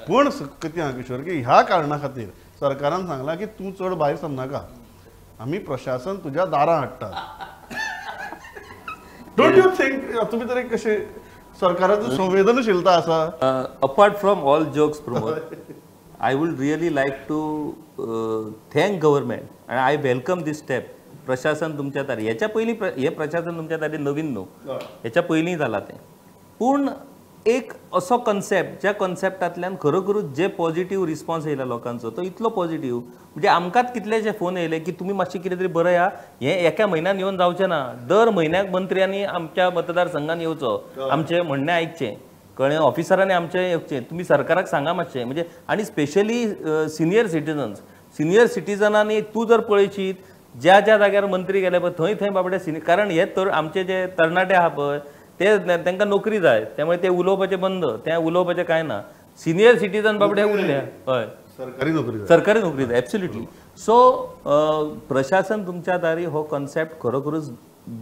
पण कितें आहा किशोर की ह्या कारणां खातीर सरकारान सांगलां की तूं चड भायर सरनाका, आमी प्रशासन तुज्या दारां हाडटा. डोंट यू थिंक तुमी तरी कशे सरकाराचो संवेदनशीलता आसा? Apart from all jokes Pramod, I would really like to thank government आणि आय वेलकम दिस स्टेप. प्रशासन तुमच्या दारी, ह्याच्या पयलीं हे प्रशासन तुमच्या दारी नवीन न्हू, ह्याच्या पयलीं जाला तें. पूण एक असो कन्सेप्ट ज्या कन्सेप्टांतल्यान खरोखरूच जे पॉझिटिव्ह रिस्पॉन्स येयला लोकांचो तो इतलो पॉझिटिव्ह, म्हणजे आमकांच कितलेशे फोन येयले की तुमी मातशें कितें तरी बरं या, हें एका म्हयन्यान येवन जावचें ना, दर म्हयन्याक मंत्र्यांनी आमच्या मतदारसंघान येवचो, आमचें म्हणणें आयकचें, कळ्ळें, ऑफिसरांनी आमचें येवचें, तुमी सरकाराक सांगा मातशें. म्हणजे आनी स्पेशली सिनियर सिटीजनांनी तूं जर पळयशीत ज्या ज्या जाग्यार मंत्री गेले पळय थंय थंय बाबडे कारण हे तर आमचे जे तरणाटे आहा पळय ते तांकां नोकरी जाय, त्यामुळे ते उलोवपाचें बंद, ते उलोवपाचें कांय ना. सिनियर सिटीजन बाबडे उरले हय सरकारी नोकरी जाय एब्सोल्युटली. सो प्रशासन तुमच्या दारी हो कन्सेप्ट खरोखरूच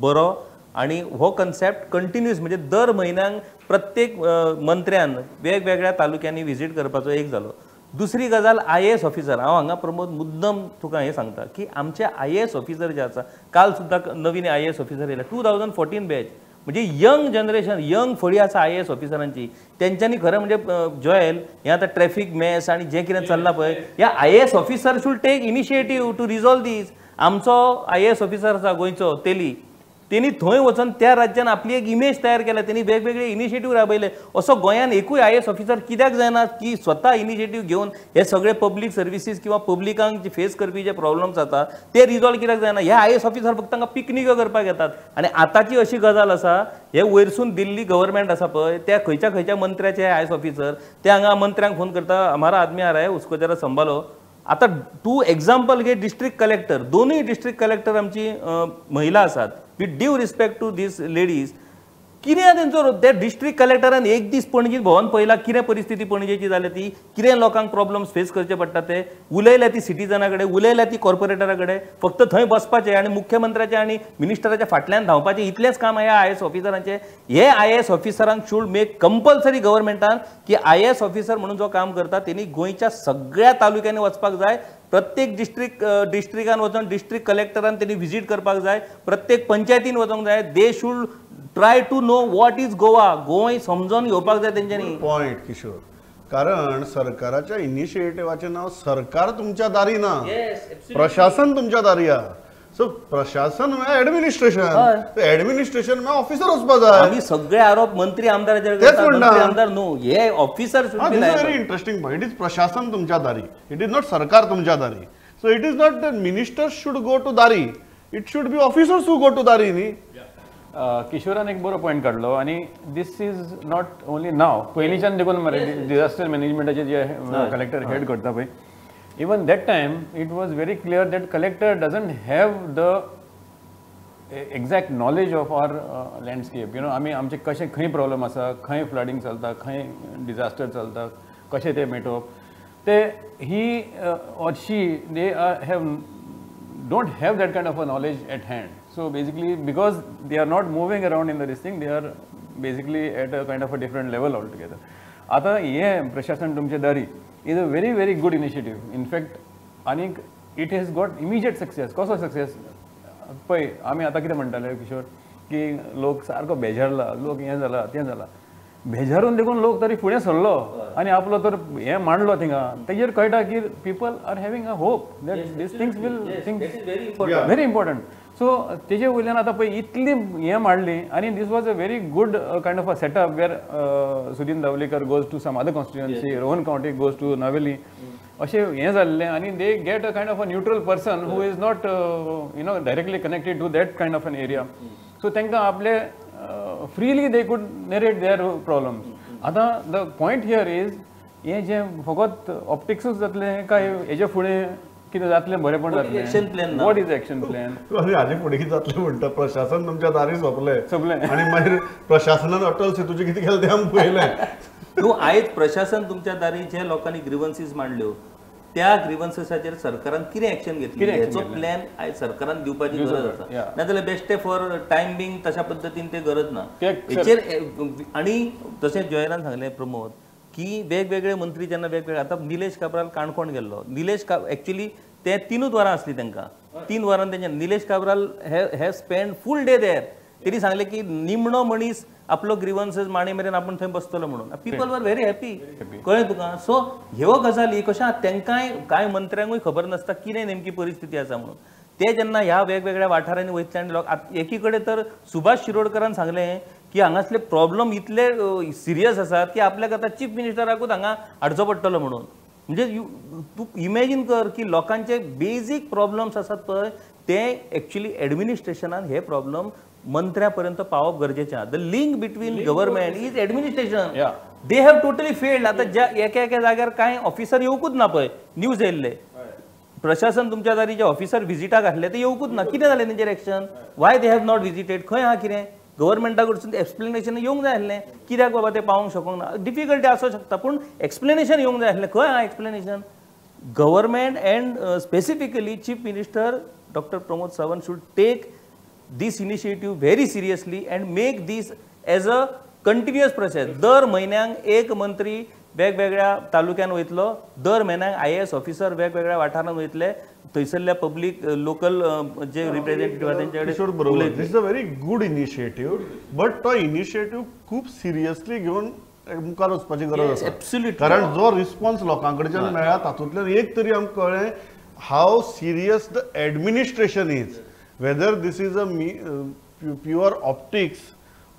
बरो आणि हो कन्सेप्ट कंटिन्यूअस म्हणजे दर म्हयन्याक प्रत्येक मंत्र्यान वेगवेगळ्या तालुक्यांनी विजीट करपाचो एक जालो. दुसरी गजाल IAS ऑफिसर, हांव हांगा प्रमोद मुद्दम तुका हें सांगता की आमचे IAS ऑफिसर जे आसा, काल सुद्दां नवीन IAS ऑफिसर येयला 2014 बॅच, म्हणजे यंग जनरेशन, यंग फळी आसा IAS ऑफिसरांची, तेंच्यांनी खरं म्हणजे जॉयल हें आतां ट्रॅफिक मॅस आनी जें कितें चल्लां पळय ह्या IAS officer should take initiative to resolve these. आमचो IAS ऑफिसर आसा गोंयचो तेली, तेणी थंय वचून त्या राज्यान आपली एक इमेज तयार केल्या, तेणी वेगवेगळे इनिशिएटीव राबयले. असो गोंयान एकूय IAS ऑफिसर कित्याक जायना की स्वता इनिशिएटीव घेवन हे सगळे पब्लीक सर्विसीस किंवा पब्लिकांक फेस करपी जे प्रॉब्लम्स जाता ते रिजॉल्व कित्याक जायना. हे IAS ऑफिसर फक्त तांकां पिकनिको करपाक येतात. आनी आतांची अशी गजाल आसा, हे वयरसून दिल्ली गव्हर्मेंट आसा पळय त्या खंयच्या मंत्र्याचे IAS ऑफिसर ते हांगा मंत्र्यांक फोन करता, हमारा आदमी आ रहा है उसको जरा संभालो. आता तूं एक्झाम्पल घे, डिस्ट्रिक्ट कलेक्टर, दोनूय डिस्ट्रिक्ट कलेक्टर आमची महिला आसात. With due respect to these ladies, कितें तेंचो ते डिस्ट्रिक्ट कलेक्टरान एक दीस पणजीत भोंवन पळयला कितें परिस्थिती पणजेची जाल्या ती, कितें लोकांक प्रॉब्लम्स फेस करचे पडटा ते, उलयल्या ती सिटीजना कडेन, उलयल्या ती कॉर्पोरेटरा कडेन, फक्त थंय बसपाचें आनी मुख्यमंत्र्याचे आनी मिनिस्टराच्या फाटल्यान धांवपाचें इतलेंच काम ह्या IAS ऑफिसरांचे. हे IAS ऑफिसरांक शूड मेक कंपल्सरी गव्हर्मेंटान की IAS ऑफिसर म्हणून जो काम करता तेणी गोंयच्या सगळ्या तालुक्यांनी वचपाक जाय, प्रत्येक डिस्ट्रिक्टान वचून डिस्ट्रिक्ट कलेक्टरान त्यांनी विजीट करपाक जाय, प्रत्येक पंचायतीन वचूंक जाय. They should try to know what is Goa, Goem समजून घेवपाक जाय तेंच्यांनी. पॉयंट किशोर, कारण सरकाराच्या इनिशिएटिव्हाचे नाव सरकार तुमच्या दारी ना, प्रशासन तुमच्या दारी आहा. सो प्रशासन म्हळ्यार ऍडमिनिस्ट्रेशन म्हळ्यार ऑफिसर वचपा जाय. आमी सगळे आरोप मंत्री आमदाराचेर आमदार न्हू, हे officer. Very interesting point. It is प्रशासन तुमच्या दारी, इट इज नॉट सरकार तुमच्या दारी. So it is not that ministers should go to दारी, it should be officers who go to दारी न्ही. किशोरान एक बरो पॉयंट काढलो आणि दिस इज नॉट ओनली नाव, पयलींच्यान देखून मरे डिझास्टर मॅनेजमेंटाचे जे कलेक्टर हेड करता पळय, even that time it was very clear that collector doesn't have the exact knowledge of our landscape. आमी आमचे कशें खंय प्रॉब्लम आसा, खंय फ्लडिंग चलता, खंय डिझास्टर चलता, कशें ते मेटोवप ते ही or she they don't have that kind of a knowledge at hand. So basically because they are not moving around in this thing, they are basically at a kind of a different level altogether. आता हे प्रशासन तुमचे दारी is a very very good initiative. In fact, and it has got immediate success. कसो success पळय, आमी आतां कितें म्हणटाले किशोर की लोक सारको बेजारला, लोक हें जाला तें जाला, बेजारून देखून लोक तरी फुडें सरलो आनी आपलो तर हें मांडलो थिंगा, तेजेर कळटा की people are having a hope that these things will very important. So तेजे वयल्यान आतां पळय इतली हें मांडली आनी this was a very good kind of a setup वेर Sudin Dhavalikar goes to some other constituency, Rohan Khaunte goes to Navelim, अशें हें जाल्लें. आनी they get a kind of a neutral person who is not directly connected to that kind of an area. So तांकां आपले freely they could narrate their problems. आतां the point here is हें जें फकत ऑप्टिक्सूच जातलें काय हेजे फुडें कितें जातलें बरेंपण जातलें, वॉट इज एक्शन प्लॅन, हाजे फुडें कितें जातलें म्हणटा प्रशासन तुमच्या दारी सोंपलें आनी मागीर प्रशासनान अटल सेतूचें कितें केलें तें आमी पळयलें. तूं आयज प्रशासन तुमच्या दारी जे लोकांनी ग्रिवन्सीस मांडल्यो त्या ग्रिवन्सेसाचेर सरकारान कितें एक्शन घेतली हेचो प्लॅन आयज सरकारान दिवपाची गरज आसा. नाजाल्यार बेश्टे फॉर टायम बींग तशा पद्दतीन ते गरज ना हेचेर. आनी तशें जॉयरान सांगलें प्रमोद की वेगवेगळे मंत्री जेन्ना वेगवेगळे आता निलेश काब्राल काणकोण गेल्लो निलेश एक्चुअली ते 3 वरां असली तांकां 3 वरां तेंच्या निलेश काब्राल हे स्पेंड फूल डे देर तेणी सांगले की निमणो मनीस आपलो ग्रीवन्सेस मांडे मेरेन आपण थंय बसतलो म्हणून पीपल वर व्हेरी हॅपी कळ्ळें तुका सो ह्यो गजाली कशें तेंकांय कांय मंत्र्यांकूय खबर नासता कितें नेमकी परिस्थिती आसा म्हणून ते जेन्ना ह्या वेगवेगळ्या वाठारांनी वयतले आनी लोक एकी कडेन तर सुभाष शिरोडकरान सांगलें की हांगासले प्रॉब्लम इतले सिरियस आसात की आपल्याक आतां चीफ मिनिस्टराकूच हांगा हाडचो पडटलो म्हणून म्हणजे तूं इमॅजीन कर की लोकांचे बेजीक प्रॉब्लम्स आसात पळय ते एक्चुअली एडमिनिस्ट्रेशनान हे प्रॉब्लम मंत्र्या पर्यंत पावप गरजेचें आहा the link between government is administration they have totally failed आतां ज्या एका जाग्यार कांय ऑफिसर येवकूच ना पळय न्यूज येयल्ले प्रशासन तुमच्या दारी जे ऑफिसर विजिटाक आसले ते येवकूच ना कितें जालें तेंचेर action Y they have not visited खंय आहा कितें गव्हर्नमेंटा कडसून एक्सप्लेनेशन येवंक जाय आसलें कित्याक बाबा ते पावोंक शकूंक ना डिफिकल्टी आसूं शकता पूण एक्सप्लेनेशन येवंक जाय आसलें खंय आहा explanation government and specifically chief minister doctor Pramod Sawant should take this initiative very seriously and make this as a continuous process दर म्हयन्याक एक मंत्री वेगवेगळ्या तालुक्यान वयतलो दर म्हयन्याक IAS ऑफिसर वेगवेगळ्या वाठारांत वयतले थंयसरल्या पब्लीक लोकल जे रिप्रेझेंटेटिव्ह तेंचे बरोबर this is a very good initiative but तो इनिशिएटिव्ह खूप सिरियसली घेवन मुखार वचपाची गरज आसा कारण जो रिस्पॉन्स लोकां कडच्यान मेळ्ळा तातूंतल्यान एक तरी आमकां कळ्ळें how serious the administration is whether this is a pure optics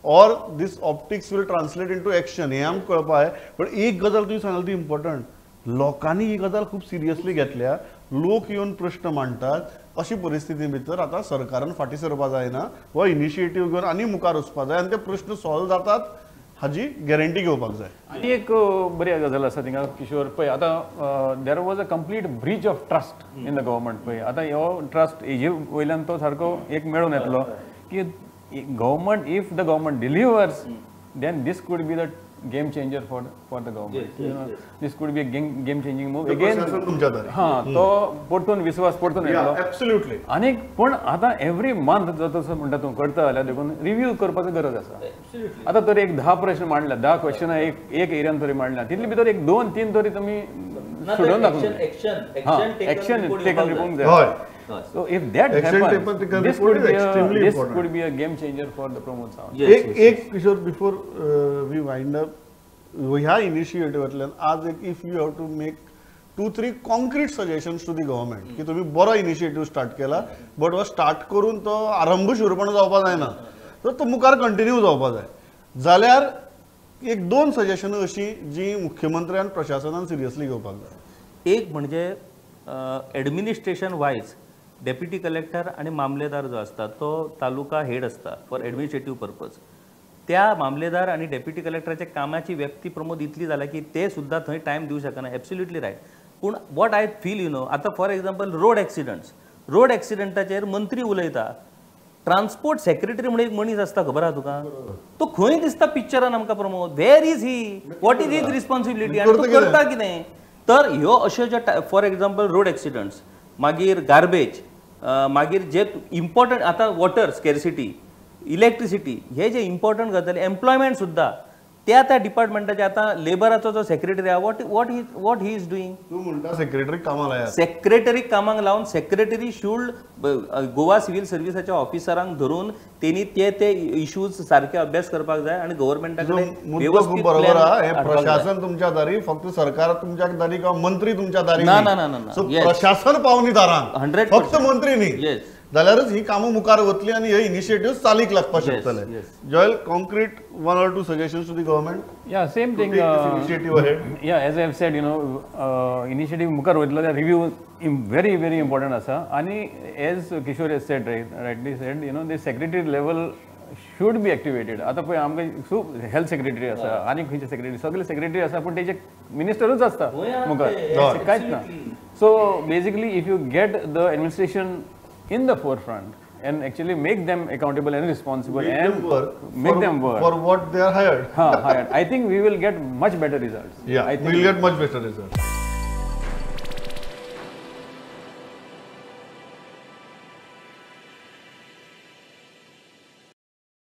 or this optics will translate into action हे आमकां कळपा जाय पण एक गजाल तुवें सांगली ती इम्पॉर्टंट लोकांनी ही गजाल खूब सिरियसली घेतल्या लोक येवन प्रश्न मांडटात अशी परिस्थिती भितर आतां सरकारान फाटीं सरपा जायना हो इनिशिएटीव घेवन आनी मुखार वचपा जाय आनी ते प्रश्न सॉल्व जातात हाजी गॅरंटी घेवपाक जाय आनी एक बरी गजाल आसा थिंगा किशोर पळय आतां there was a complete Breach of trust in the government पळय आतां हो ट्रस्ट हेजे वयल्यान तो सारको एक मेळून येतलो की government if the government delivers then this could be the game changer for the government this could be a game changing move again तो परतून विश्वास परतून येतलो एब्सोल्युटली आनी पूण आतां एवरी मंथ जसो म्हणटा तूं करता जाल्यार देखून रिव्यू करपाची गरज आसा आतां तर एक 10 प्रश्न मांडल्या 10 क्वेश्चनां एक एरियान तरी मांडल्या तितले भितर एक 2-3 तरी तुमी सोडून दाखोवन एक्शन टेकन रिपोर्ट जाय So if that happens, this could be a game changer for the Pramod Sawant. एक Kishore before we wind up ह्या इनिशिएटिव्हांतल्यान आज एक if you have to make 2-3 concrete suggestions to the government की तुम्ही बरो initiative start केला बट हो स्टार्ट करून तो आरंभशूरपण जावपा जायना तर तो मुखार कंटिन्यू जावपा जाय जाल्यार एक 2 सजेशनां अशी जी मुख्यमंत्र्यान प्रशासनान सिरियसली घेवपाक जाय एक म्हणजे एडमिनिस्ट्रेशन वायज डेप्युटी कलेक्टर आणि मामलेदार जो असता तो तालुका हेड असता फॉर एडमिनिस्ट्रेटिव्ह पर्पज त्या मामलेदार आणि डेप्युटी कलेक्टराच्या कामाची व्यक्ती प्रमोद इतली जाला की ते सुद्धा थंय टायम दिवं शकना एब्सोल्युटली रायट पूण what I feel you know आता फॉर एक्झाम्पल रोड एक्सिडंटाचेर मंत्री उलयता ट्रान्सपोर्ट सेक्रेटरी म्हणून एक मनीस असता खबर आहा तुका तो खंय दिसता पिक्चरान आमकां Pramod where is he what is his responsibility आनी तो करता कितें तर ह्यो अश्यो ज्यो फॉर एक्झाम्पल रोड एक्सिडंट्स मागीर गार्बेज मागीर जे इम्पॉर्टंट आतां वॉटर स्कॅरसिटी इलेक्ट्रिसिटी हे जे इम्पॉर्टंट गजाली एम्प्लॉयमेंट सुद्धा त्या डिपार्टमेंटाचे आतां लेबराचो जो सेक्रेटरी आहा वॉट ही इज डुईंग तूं म्हणटा सेक्रेटरी कामाक लायात सेक्रेटरीक कामाक लावन सेक्रेटरी शूड गोवा सिव्हिल सर्व्हिसाच्या ऑफिसरांक धरून तेणी ते इश्यूज सारके अभ्यास करपाक जाय आनी गव्हर्नमेंटा कडेन व्यवस्थित बरोबर आहा हे प्रशासन तुमच्या दारी फक्त सरकार तुमच्या दारी किंवा मंत्री तुमच्या दारी ना सो प्रशासन पावनी दारांक 100% फक्त मंत्री न्ही जाल्यारच ही कामां मुखार वतली आनी हे इनिशिएटिव्ह चालीक लागपाक शकतले Joel concrete 1 or 2 suggestions to the government yeah same thing initiative ahead yeah as I have said you know initiative मुखार वयतलो त्या रिव्यू very important आसा आनी as Kishore has said rightly said you know the secretary level should be activated आता पळय आमकां health secretary आसा आनी खंयचे सेक्रेटरी सगळे सेक्रेटरी आसा पूण तेजे मिनिस्टरूच आसता मुखार कांयच ना so basically if you get the administration in the forefront and actually make them accountable and responsible make them work for what they are hired I think we will get much better results. We will get much better results.